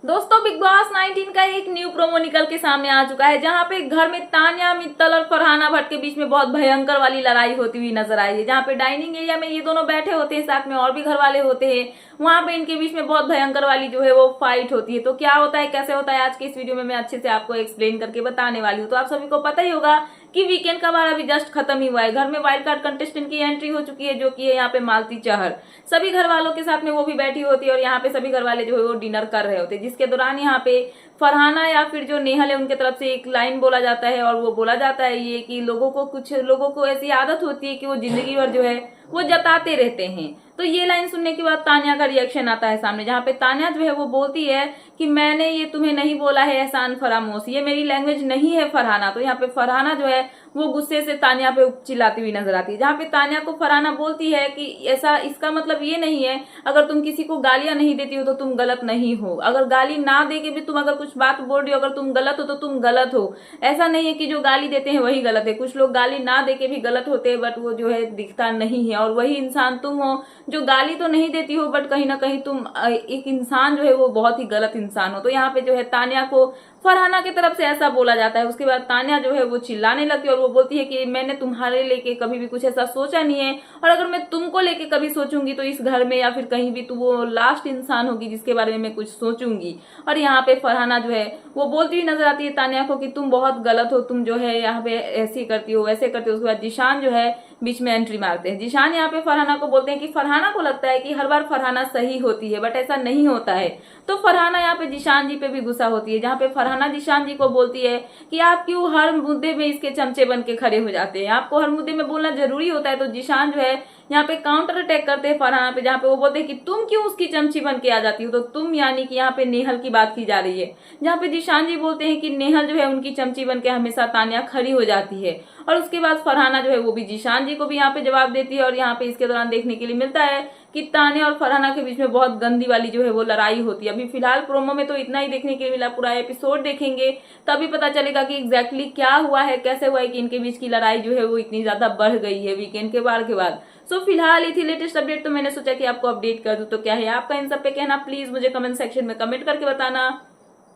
दोस्तों big boss 19 का एक न्यू प्रोमो निकल के सामने आ चुका है, जहां पे घर में तान्या, मित्तल और फरहाना भट्ट के बीच में बहुत भयंकर वाली लड़ाई होती हुई नजर आई है। जहां पे डाइनिंग एरिया में ये दोनों बैठे होते हैं, साथ में और भी घर वाले होते हैं। वहां पे इनके बीच में बहुत भयंकर वाली जो है वो फाइट होती है। तो क्या होता है, कैसे होता है, आज के इस वीडियो में मैं अच्छे से आपको एक्सप्लेन करके बताने वाली हूँ। तो आप सभी को पता ही होगा कि वीकेंड का वार अभी जस्ट खत्म ही हुआ है। घर में वाइल्ड कार्ड कंटेस्टेंट की एंट्री हो चुकी है, जो कि है यहाँ पे मालती चहर। सभी घर वालों के साथ में वो भी बैठी होती है और यहाँ पे सभी घर वाले जो है वो डिनर कर रहे होते हैं, जिसके दौरान यहाँ पे फरहाना या फिर जो नेहल है उनके तरफ से एक लाइन बोला जाता है। और वो बोला जाता है ये कि कुछ लोगों को ऐसी आदत होती है कि वो जिंदगी भर जो है वो जताते रहते हैं। तो ये लाइन सुनने के बाद तान्या का रिएक्शन आता है सामने, जहां पे तान्या जो है वो बोलती है कि मैंने ये तुम्हें नहीं बोला है एहसान फरामोश, ये मेरी लैंग्वेज नहीं है फरहाना। तो यहाँ पे फरहाना जो है वो गुस्से से तान्या पे चिल्लाती हुई नजर आती है, जहाँ पे तान्या को फरहाना बोलती है कि ऐसा, इसका मतलब ये नहीं है अगर तुम किसी को गालियां नहीं देती हो तो तुम गलत नहीं हो। अगर गाली ना दे के भी तुम अगर कुछ बात बोल रही हो, अगर तुम गलत हो तो तुम गलत हो। ऐसा नहीं है कि जो गाली देते हैं वही गलत है। कुछ लोग गाली ना दे के भी गलत होते हैं, बट वो जो है दिखता नहीं है। और वही इंसान तुम हो जो गाली तो नहीं देती हो, बट कहीं ना कहीं तुम एक इंसान जो है वो बहुत ही गलत इंसान हो। तो यहाँ पे जो है तान्या को फरहाना की तरफ से ऐसा बोला जाता है। उसके बाद तान्या जो है वो चिल्लाने लगती है और वो बोलती है कि मैंने तुम्हारे लेके कभी भी कुछ ऐसा सोचा नहीं है, और अगर मैं तुमको लेके कभी सोचूंगी तो इस घर में या फिर कहीं भी तो वो लास्ट इंसान होगी जिसके बारे में मैं कुछ सोचूंगी। और यहाँ पे फरहाना जो है वो बोलती हुई नजर आती है तान्या को कि तुम बहुत गलत हो, तुम जो है यहाँ पे ऐसे करती हो वैसे करती हो। उसके बाद जिशान जो है बीच में एंट्री मारते हैं। जिशान यहाँ पे फरहाना को बोलते हैं कि फरहाना को लगता है कि हर बार फरहाना सही होती है, बट ऐसा नहीं होता है। तो फरहाना यहाँ पे जिशान जी पे भी गुस्सा होती है, जहाँ पे फरहाना जिशान जी को बोलती है कि आप क्यों हर मुद्दे में इसके चमचे बन के खड़े हो जाते हैं, आपको हर मुद्दे में बोलना जरूरी होता है। तो जिशान जो है यहाँ पे काउंटर अटैक करते हैं फरहाना पे, जहाँ पे वो बोलते हैं कि तुम क्यों उसकी चमची बन के आ जाती हो। तो तुम यानी कि यहाँ पे नेहल की बात की जा रही है, जहाँ पे जिशान जी बोलते हैं कि नेहल जो है उनकी चमची बन के हमेशा तान्या खड़ी हो जाती है। और उसके बाद फरहाना जो है वो भी जिशान जी को भी यहाँ पे जवाब देती है। और यहाँ पे इसके दौरान देखने के लिए मिलता है कि तान्या और फरहाना के बीच में बहुत गंदी वाली जो है वो लड़ाई होती है। अभी फिलहाल प्रोमो में तो इतना ही देखने के लिए मिला, पूरा एपिसोड देखेंगे तभी पता चलेगा कि एग्जैक्टली क्या हुआ है, कैसे हुआ है कि इनके बीच की लड़ाई जो है वो इतनी ज्यादा बढ़ गई है वीकेंड के वार के बाद। सो फिलहाल ये थी लेटेस्ट अपडेट, तो मैंने सोचा कि आपको अपडेट कर दूं। तो क्या है आपका इन सब पे कहना, प्लीज मुझे कमेंट सेक्शन में कमेंट करके बताना।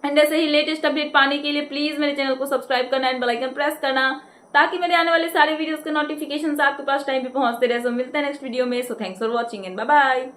एंड ऐसे ही लेटेस्ट अपडेट पाने के लिए प्लीज मेरे चैनल को सब्सक्राइब करना एंड बेल आइकन प्रेस करना, ताकि मेरे आने वाले सारे वीडियोस के नोटिफिकेशंस आपके पास टाइम पे पहुंचते रहे। सो मिलते हैं नेक्स्ट वीडियो में। So thanks for watching and bye bye.